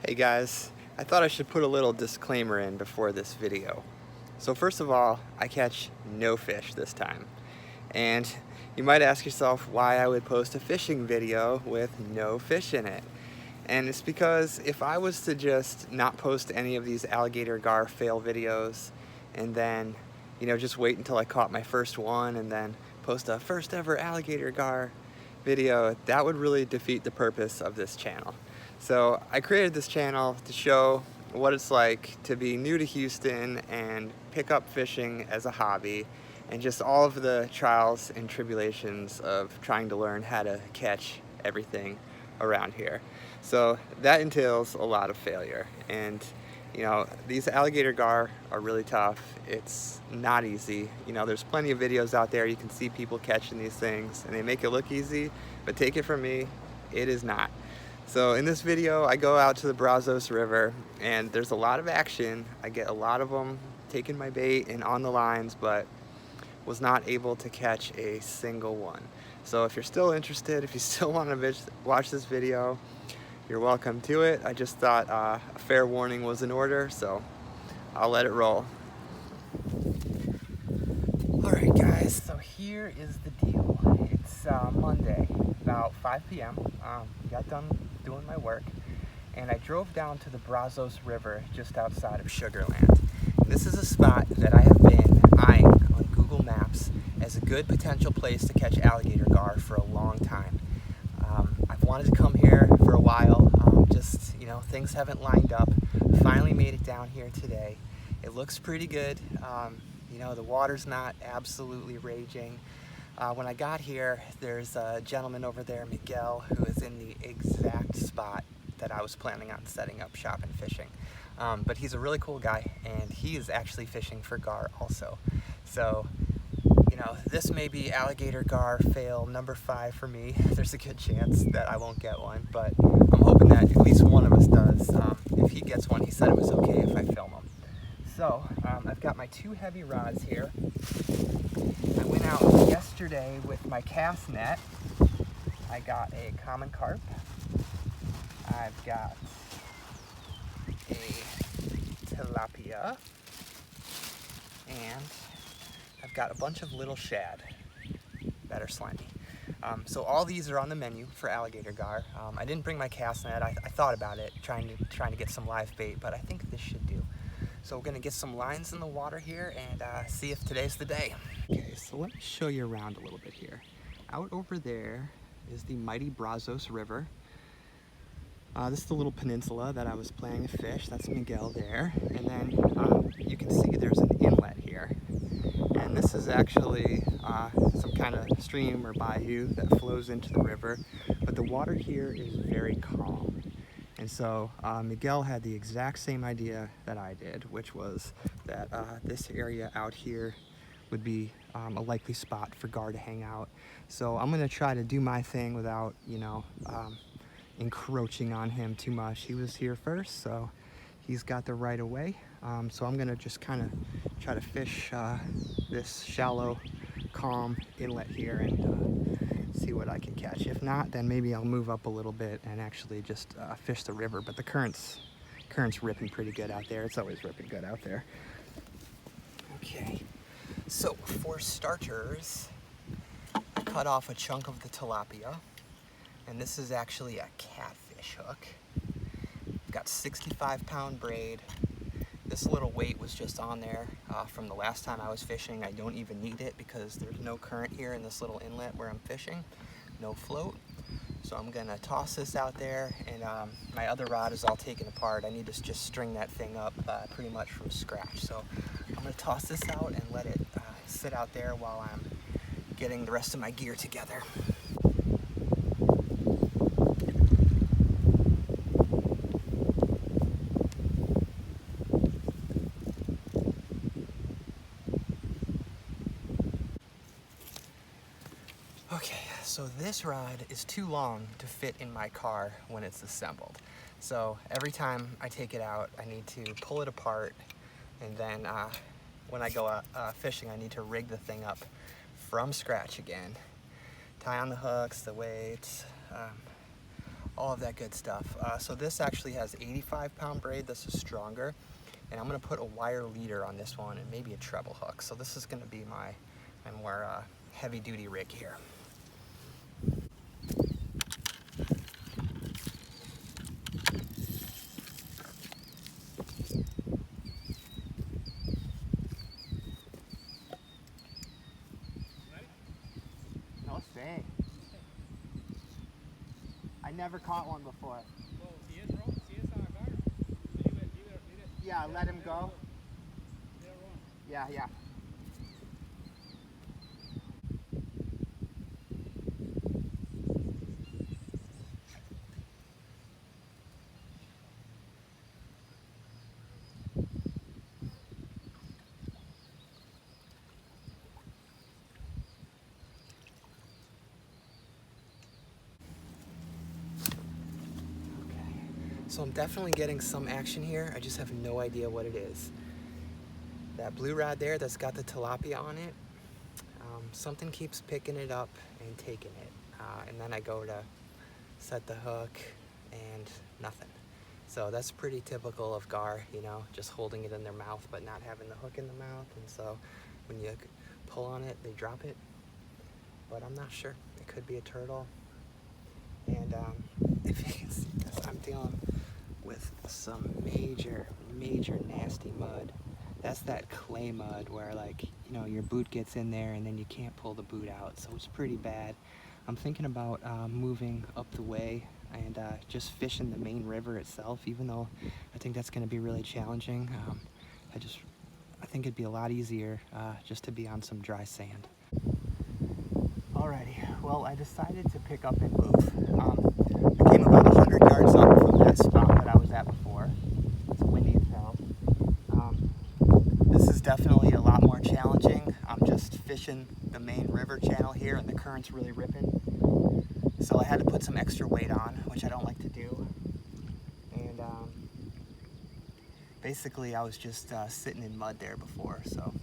Hey guys, I thought I should put a little disclaimer in before this video. So first of all, I catch no fish this time. And you might ask yourself why I would post a fishing video with no fish in it. And it's because if I was to just not post any of these alligator gar fail videos and then, just wait until I caught my first one and then post a first ever alligator gar video, that would really defeat the purpose of this channel. So I created this channel to show what it's like to be new to Houston and pick up fishing as a hobby, and just all of the trials and tribulations of trying to learn how to catch everything around here. So that entails a lot of failure, and these alligator gar are really tough. It's not easy. There's plenty of videos out there. You can see people catching these things and they make it look easy, but take it from me, it is not. So in this video, I go out to the Brazos River and there's a lot of action. I get a lot of them taking my bait and on the lines, but was not able to catch a single one. So if you're still interested, if you still want to watch this video, you're welcome to it. I just thought a fair warning was in order, so I'll let it roll. Alright guys, so here is the deal. It's Monday, about 5 p.m. Got done doing my work, and I drove down to the Brazos River just outside of Sugar Land. And this is a spot that I have been eyeing on Google Maps as a good potential place to catch alligator gar for a long time. I've wanted to come here for a while, things haven't lined up. Finally made it down here today. It looks pretty good. The water's not absolutely raging. When I got here, there's a gentleman over there, Miguel, who is in the exact spot that I was planning on setting up shop and fishing. But he's a really cool guy, and he is actually fishing for gar also. So, this may be alligator gar fail number 5 for me. There's a good chance that I won't get one, but I'm hoping that at least one of us does. If he gets one, he said it was okay if I film him. So, I've got my 2 heavy rods here. I went out yesterday with my cast net. I got a common carp. I've got a tilapia. And I've got a bunch of little shad that are slimy. So all these are on the menu for alligator gar. I didn't bring my cast net. I thought about it, trying to get some live bait, but I think this should do. So we're gonna get some lines in the water here and see if today's the day. Okay, so let me show you around a little bit here. Out over there is the mighty Brazos River. This is the little peninsula that I was planning to fish. That's Miguel there. And then you can see there's an inlet here. And this is actually some kind of stream or bayou that flows into the river. But the water here is very calm. And so Miguel had the exact same idea that I did, which was that this area out here would be a likely spot for gar to hang out. So I'm gonna try to do my thing without, encroaching on him too much. He was here first, so he's got the right of way. So I'm gonna just kind of try to fish this shallow, calm inlet here and see what I can catch. If not, then maybe I'll move up a little bit and actually just fish the river. But the current's ripping pretty good out there. It's always ripping good out there. Okay, so for starters, I cut off a chunk of the tilapia. And this is actually a catfish hook. Got 65-pound braid. This little weight was just on there from the last time I was fishing. I don't even need it because there's no current here in this little inlet where I'm fishing. No float. So I'm gonna toss this out there, and my other rod is all taken apart. I need to just string that thing up pretty much from scratch. So I'm gonna toss this out and let it sit out there while I'm getting the rest of my gear together. Okay, so this rod is too long to fit in my car when it's assembled. So every time I take it out, I need to pull it apart, and then when I go fishing, I need to rig the thing up from scratch again. Tie on the hooks, the weights, all of that good stuff. So this actually has 85-pound braid. This is stronger. And I'm gonna put a wire leader on this one and maybe a treble hook. So this is gonna be my more heavy duty rig here. No say. I never caught one before. Yeah, let him go. Yeah, yeah. So I'm definitely getting some action here. I just have no idea what it is. That blue rod there that's got the tilapia on it, something keeps picking it up and taking it. And then I go to set the hook and nothing. So that's pretty typical of gar, you know, just holding it in their mouth but not having the hook in the mouth. And so when you pull on it, they drop it. But I'm not sure. It could be a turtle. And if you can see this, I'm dealing with some major nasty mud. That's that clay mud where, like, you know, your boot gets in there and then you can't pull the boot out, so it's pretty bad. I'm thinking about moving up the way and just fishing the main river itself, even though I think that's going to be really challenging. I think it'd be a lot easier just to be on some dry sand. Alrighty, well, I decided to pick up and move. I came about 100 yards up from that spot that I was at before. It's windy as hell. This is definitely a lot more challenging. I'm just fishing the main river channel here and the current's really ripping. So I had to put some extra weight on, which I don't like to do. And basically I was just sitting in mud there before, so.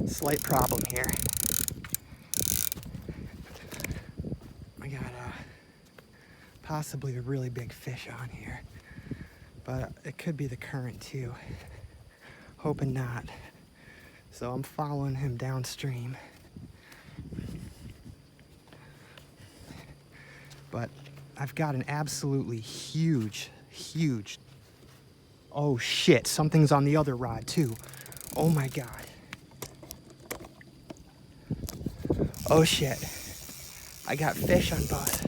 Slight problem here. I got possibly a really big fish on here, but it could be the current too. Hoping not. So I'm following him downstream. But I've got an absolutely huge, oh shit, something's on the other rod too. Oh my God. Oh shit, I got fish on both.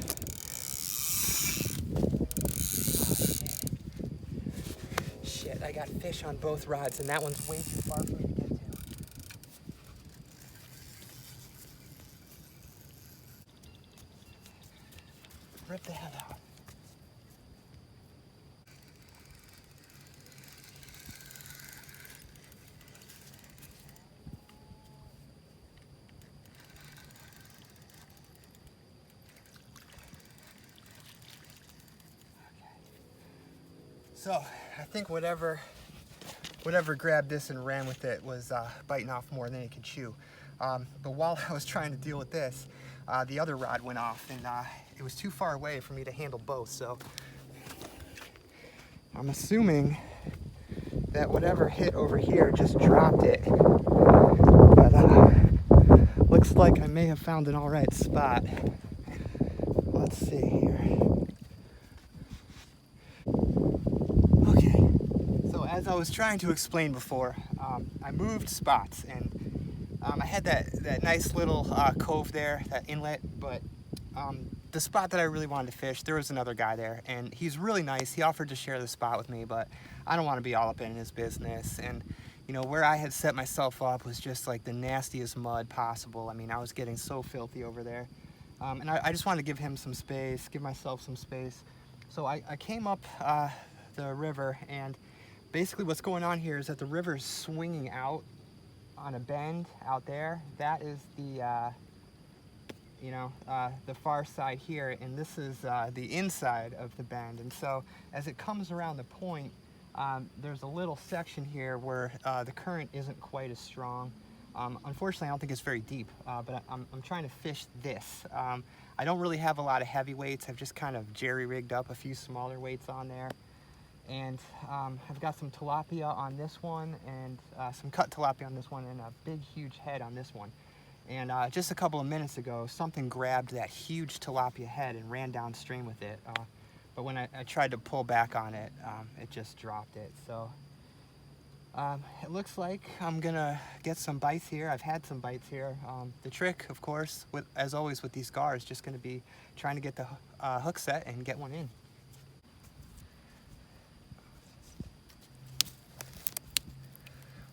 Shit, I got fish on both rods and that one's way too far for me to get to. Rip the head out. So I think whatever grabbed this and ran with it was biting off more than it could chew. But while I was trying to deal with this, the other rod went off and it was too far away for me to handle both. So I'm assuming that whatever hit over here just dropped it. But looks like I may have found an all right spot. Let's see here. Okay, so as I was trying to explain before, I moved spots and I had that nice little cove there, that inlet, but the spot that I really wanted to fish, there was another guy there and he's really nice. He offered to share the spot with me, but I don't want to be all up in his business. And you know, where I had set myself up was just like the nastiest mud possible. I mean, I was getting so filthy over there. And I just wanted to give him some space, give myself some space. So I came up the river, and basically what's going on here is that the river is swinging out on a bend out there. That is the the far side here, and this is the inside of the bend. And so as it comes around the point, there's a little section here where the current isn't quite as strong. Unfortunately, I don't think it's very deep, but I'm trying to fish this. I don't really have a lot of heavy weights. I've just kind of jerry-rigged up a few smaller weights on there. And I've got some tilapia on this one, and some cut tilapia on this one, and a big, huge head on this one. And just a couple of minutes ago, something grabbed that huge tilapia head and ran downstream with it. But when I tried to pull back on it, it just dropped it. So it looks like I'm gonna get some bites here. I've had some bites here. The trick, of course, as always with these gar, is just gonna be trying to get the hook set and get one in.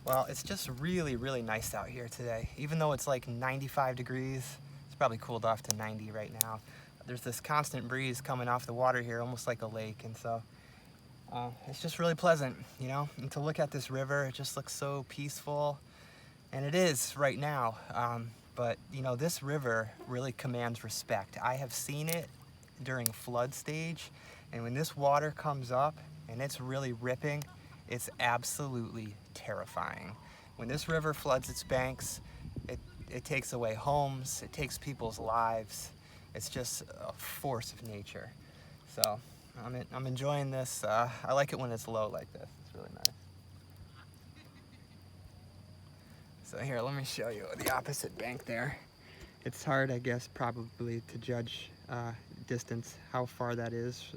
Well, it's just really, really nice out here today. Even though it's like 95 degrees, it's probably cooled off to 90 right now. There's this constant breeze coming off the water here, almost like a lake, and so it's just really pleasant, you know? And to look at this river, it just looks so peaceful, and it is right now. But, you know, this river really commands respect. I have seen it during flood stage, and when this water comes up and it's really ripping, it's absolutely terrifying. When this river floods its banks, it takes away homes, it takes people's lives. It's just a force of nature. So I'm enjoying this. I like it when it's low like this. It's really nice. So here, let me show you the opposite bank there. It's hard, I guess, probably to judge distance, how far that is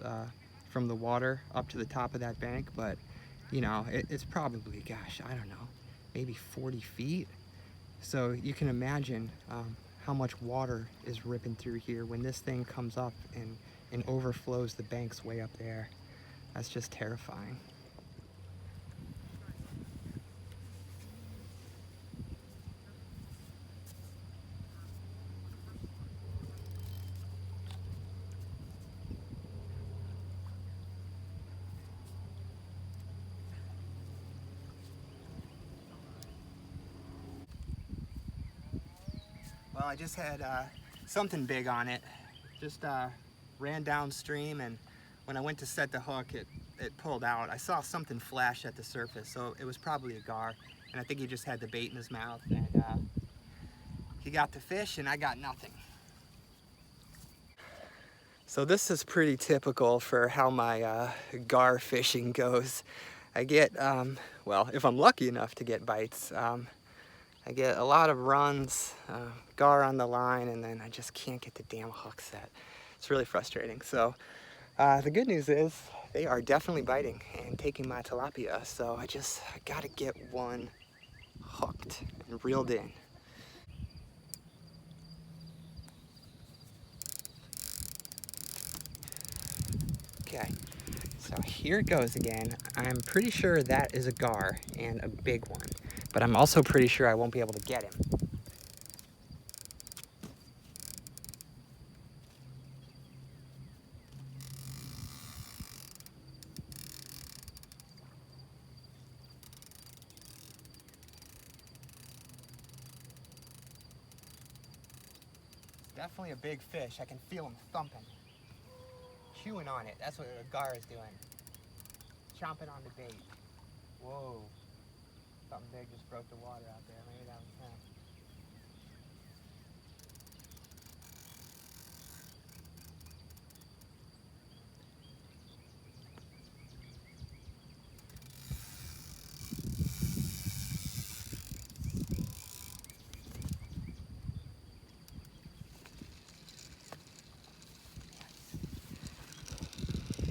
from the water up to the top of that bank, but you know, it's probably, gosh, I don't know, maybe 40 feet. So you can imagine how much water is ripping through here when this thing comes up and overflows the banks way up there. That's just terrifying. Well, I just had something big on it. Just ran downstream, and when I went to set the hook, it pulled out. I saw something flash at the surface, so it was probably a gar, and I think he just had the bait in his mouth, and he got the fish, and I got nothing. So this is pretty typical for how my gar fishing goes. I get, well, if I'm lucky enough to get bites, I get a lot of runs, gar on the line, and then I just can't get the damn hook set. It's really frustrating. So the good news is they are definitely biting and taking my tilapia. So I gotta get one hooked and reeled in. Okay, so here it goes again. I'm pretty sure that is a gar, and a big one, but I'm also pretty sure I won't be able to get him. Definitely a big fish. I can feel him thumping. Chewing on it. That's what a gar is doing. Chomping on the bait. Whoa. Something big just broke the water out there. Maybe that was him.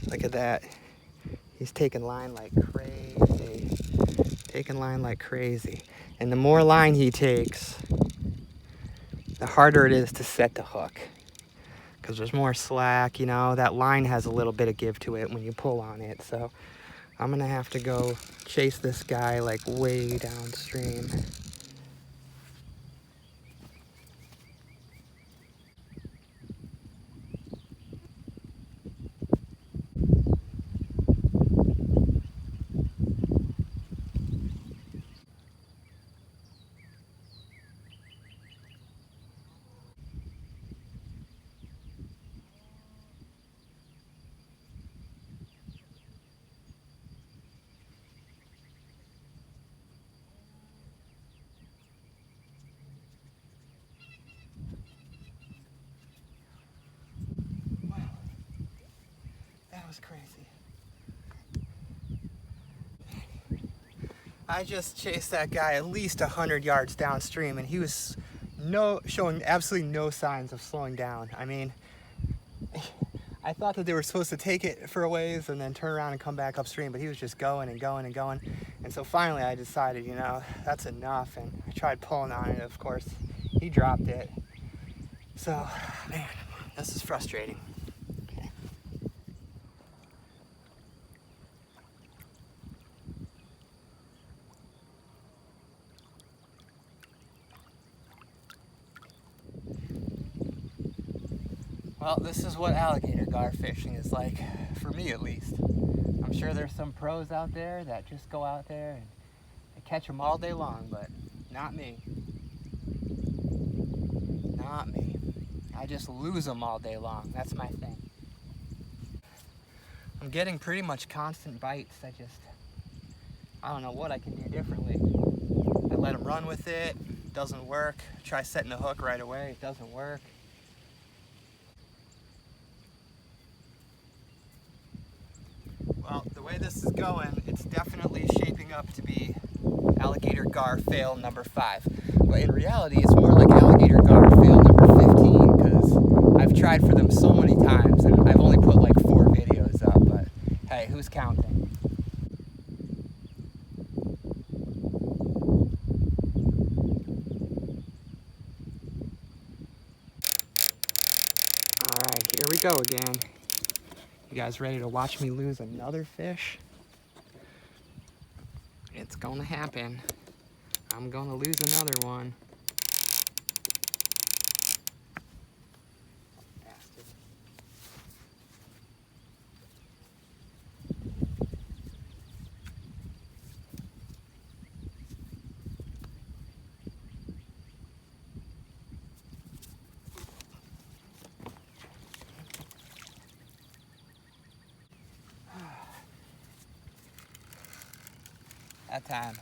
Look at that. He's taking line like crazy. Taking line like crazy. And the more line he takes, the harder it is to set the hook. Because there's more slack, you know. That line has a little bit of give to it when you pull on it. So I'm going to have to go chase this guy like way downstream. was crazy. I just chased that guy at least 100 yards downstream, and he was showing absolutely no signs of slowing down. I mean, I thought that they were supposed to take it for a ways and then turn around and come back upstream, but he was just going and going and going. And so finally I decided, you know, that's enough, and I tried pulling on it. Of course, he dropped it. So, man, this is frustrating. Well, this is what alligator gar fishing is like, for me at least. I'm sure there's some pros out there that just go out there and they catch them all day long, but not me. Not me. I just lose them all day long. That's my thing. I'm getting pretty much constant bites. I don't know what I can do differently. I let them run with it, doesn't work. Try setting the hook right away, it doesn't work. Well, the way this is going, it's definitely shaping up to be Alligator Gar FAIL number 5. But in reality, it's more like Alligator Gar FAIL number 15, because I've tried for them so many times, and I've only put like 4 videos up, but hey, who's counting? Alright, here we go again. You guys ready to watch me lose another fish? It's gonna happen. I'm gonna lose another one. Bastard. That time,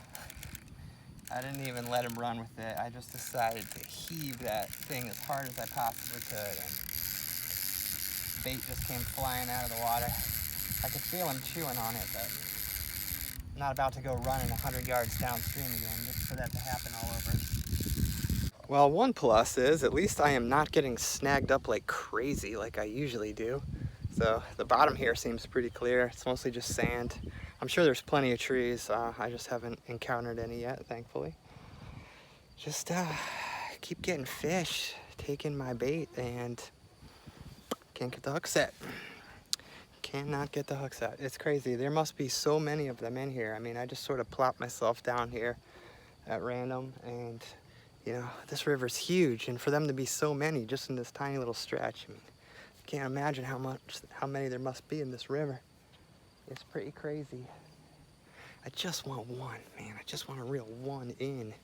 I didn't even let him run with it. I just decided to heave that thing as hard as I possibly could, and bait just came flying out of the water. I could feel him chewing on it, but I'm not about to go running 100 yards downstream again just for that to happen all over. Well, one plus is at least I am not getting snagged up like crazy like I usually do. So the bottom here seems pretty clear. It's mostly just sand. I'm sure there's plenty of trees. I just haven't encountered any yet, thankfully. Just keep getting fish, taking my bait, and can't get the hook set. Cannot get the hook set. It's crazy. There must be so many of them in here. I mean, I just sort of plopped myself down here at random, and you know, this river's huge, and for them to be so many just in this tiny little stretch, I mean, I can't imagine how many there must be in this river. It's pretty crazy. I just want one, man. I just want to reel one in.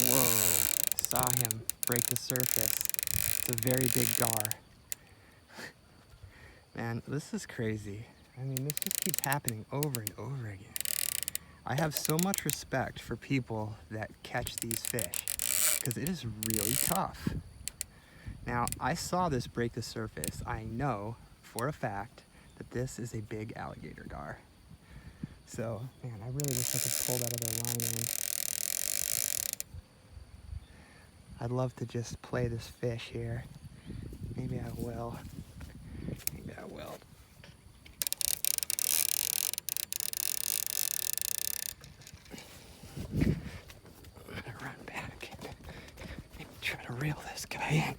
Whoa, saw him break the surface. It's a very big gar. Man, this is crazy. I mean, this just keeps happening over and over again. I have so much respect for people that catch these fish, because it is really tough. Now, I saw this break the surface. I know for a fact that this is a big alligator gar. So, man, I really wish I could pull that other line in. I'd love to just play this fish here. Maybe I will. Maybe I will. I'm gonna run back and maybe try to reel this guy in.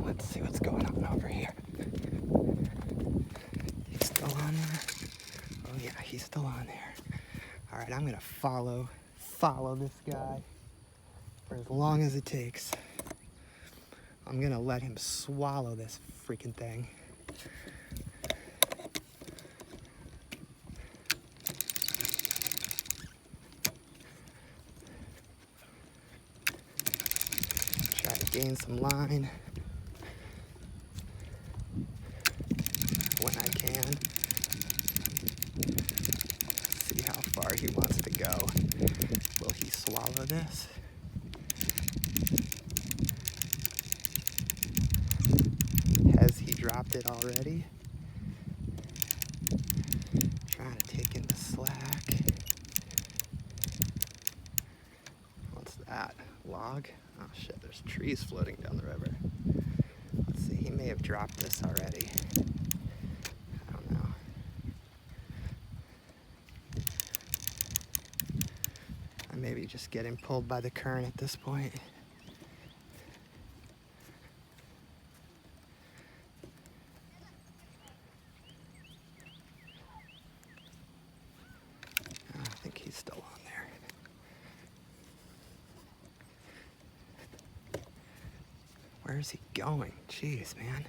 Let's see what's going on over here. He's still on there? Oh yeah, he's still on there. All right, I'm gonna follow this guy for as long as it takes. I'm gonna let him swallow this freaking thing. Try to gain some line when I can. See how far he wants to go. Will he swallow this? Has he dropped it already? Trying to take in the slack. What's that? Log? Oh shit, there's trees floating down the river. Let's see, he may have dropped this already. I don't know. I may be just getting pulled by the current at this point. I think he's still on there. Where is he going? Jeez, man.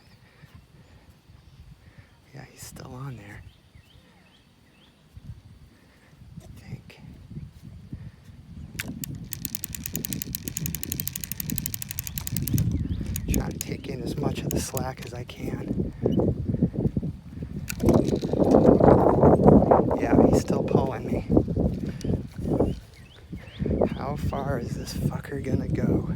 Yeah, he's still on there. I think. Try to take in as much of the slack as I can. Yeah, he's still pulling me. How far is this fucker gonna go?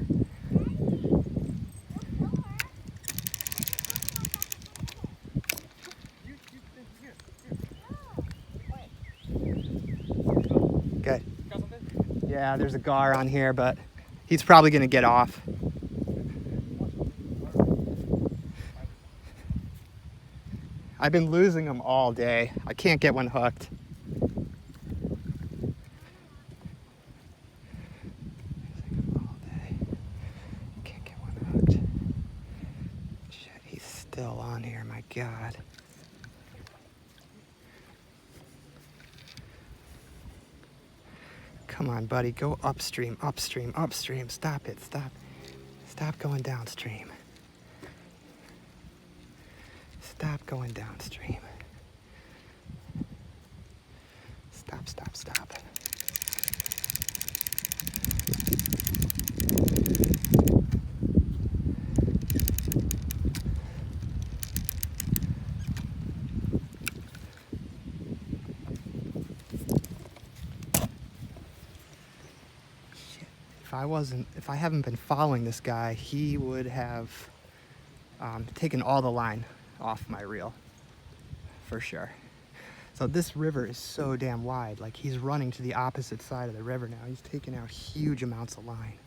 Good. Yeah, there's a gar on here, but he's probably gonna get off. I've been losing them all day. I can't get one hooked. All day. Can't get one hooked. Shit, he's still on here, my God. Come on, buddy, go upstream, upstream, upstream. Stop it, stop. Stop going downstream. Stop going downstream. Stop, stop, stop. If I haven't been following this guy, he would have taken all the line off my reel, for sure. So this river is so damn wide. Like, he's running to the opposite side of the river now. He's taking out huge amounts of line.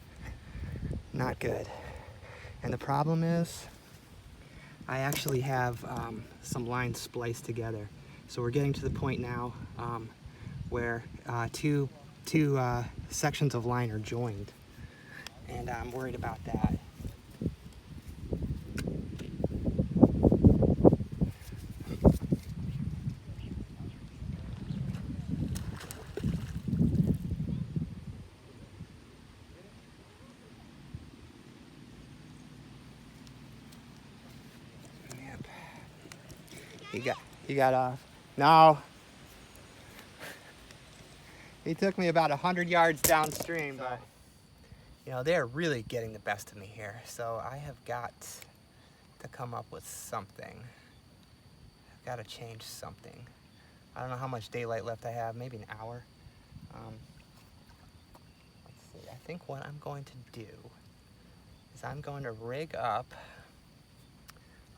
Not good. And the problem is, I actually have some lines spliced together. So we're getting to the point now where two sections of line are joined, and I'm worried about that. Yep. He got off. No. He took me about 100 yards downstream, but you know, they're really getting the best of me here. So I have got to come up with something. I've got to change something. I don't know how much daylight left I have, maybe an hour. Let's see, I think what I'm going to do is I'm going to rig up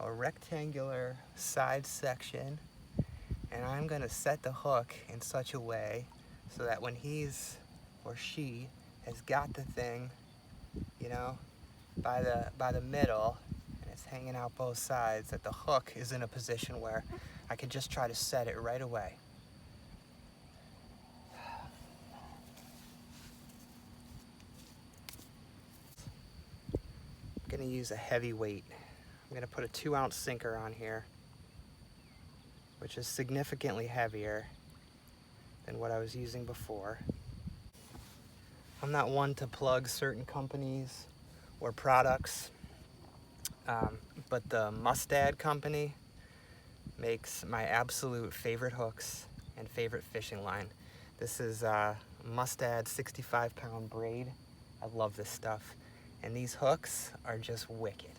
a rectangular side section, and I'm going to set the hook in such a way so that when he's or she has got the thing, you know, by the middle, and it's hanging out both sides, that the hook is in a position where I can just try to set it right away. I'm gonna use a heavy weight. I'm gonna put a 2-ounce sinker on here, which is significantly heavier than what I was using before. I'm not one to plug certain companies or products, but the Mustad company makes my absolute favorite hooks and favorite fishing line. This is Mustad 65-pound braid. I love this stuff. And these hooks are just wicked.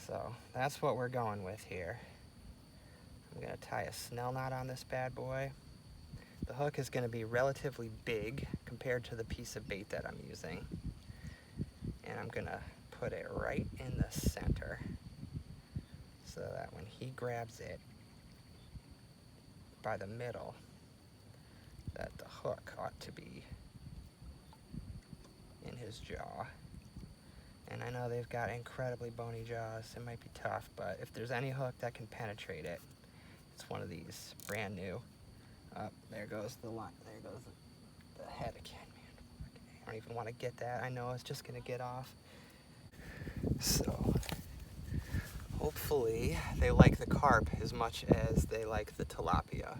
So that's what we're going with here. I'm gonna tie a snell knot on this bad boy. The hook is gonna be relatively big compared to the piece of bait that I'm using. And I'm gonna put it right in the center so that when he grabs it by the middle, that the hook ought to be in his jaw. And I know they've got incredibly bony jaws. It might be tough, but if there's any hook that can penetrate it, it's one of these, brand new. There goes the line. There goes the head again, man. I don't even want to get that. I know it's just gonna get off. So hopefully they like the carp as much as they like the tilapia.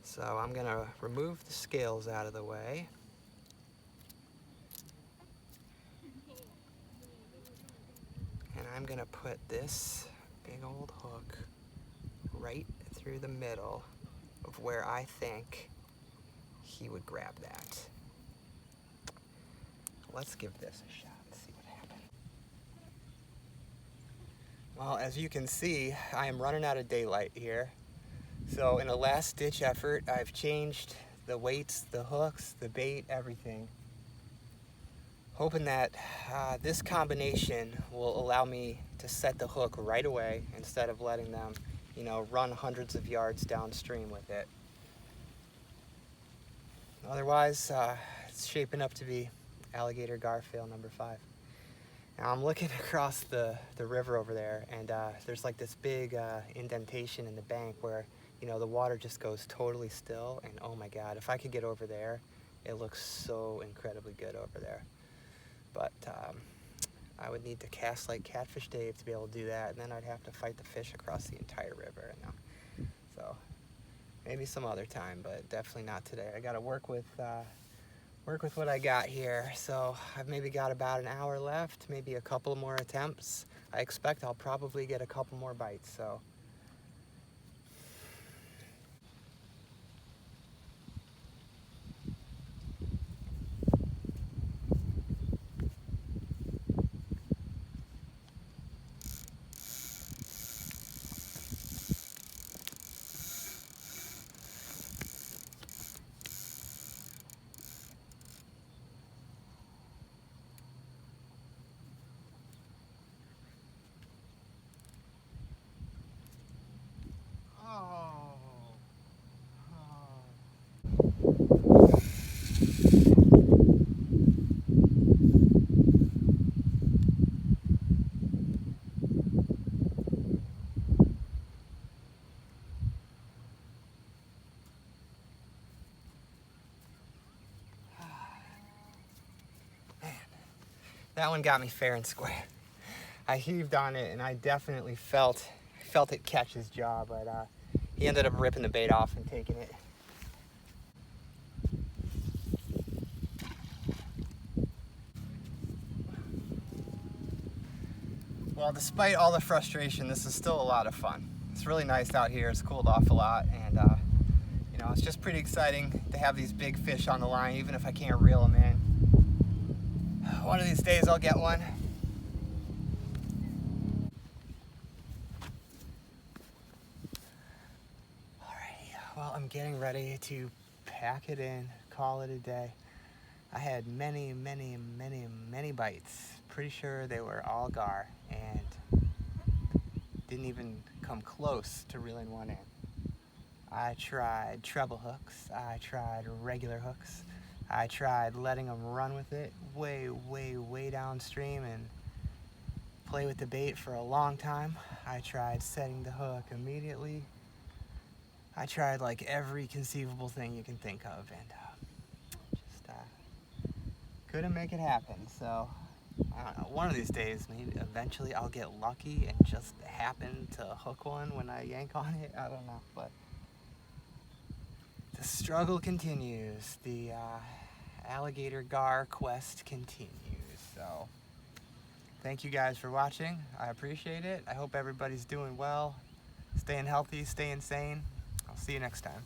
So I'm gonna remove the scales out of the way. And I'm gonna put this big old hook right through the middle of where I think he would grab that. Let's give this a shot and see what happens. Well, as you can see, I am running out of daylight here. So in a last-ditch effort, I've changed the weights, the hooks, the bait, everything, hoping that this combination will allow me to set the hook right away instead of letting them, you know, run hundreds of yards downstream with it. Otherwise, it's shaping up to be Alligator Gar FAIL number 5. Now I'm looking across the river over there, and there's like this big indentation in the bank where, you know, the water just goes totally still, and oh my God, if I could get over there, it looks so incredibly good over there. But I would need to cast like Catfish Dave to be able to do that, and then I'd have to fight the fish across the entire river. So maybe some other time, but definitely not today. I gotta work with what I got here. So I've maybe got about an hour left, maybe a couple more attempts. I expect I'll probably get a couple more bites, so. That one got me fair and square. I heaved on it and I definitely felt it catch his jaw, but he ended up ripping the bait off and taking it. Well, despite all the frustration, this is still a lot of fun. It's really nice out here. It's cooled off a lot, and you know, it's just pretty exciting to have these big fish on the line, even if I can't reel them in. One of these days I'll get one. Alrighty, well, I'm getting ready to pack it in, call it a day. I had many bites. Pretty sure they were all gar, and didn't even come close to reeling one in. I tried treble hooks, I tried regular hooks, I tried letting them run with it way downstream and play with the bait for a long time. I tried setting the hook immediately. I tried like every conceivable thing you can think of, and just couldn't make it happen. So I don't know, one of these days maybe eventually I'll get lucky and just happen to hook one when I yank on it. I don't know, but the struggle continues. The Alligator Gar quest continues. So thank you guys for watching. I appreciate it. I hope everybody's doing well, staying healthy, staying sane. I'll see you next time.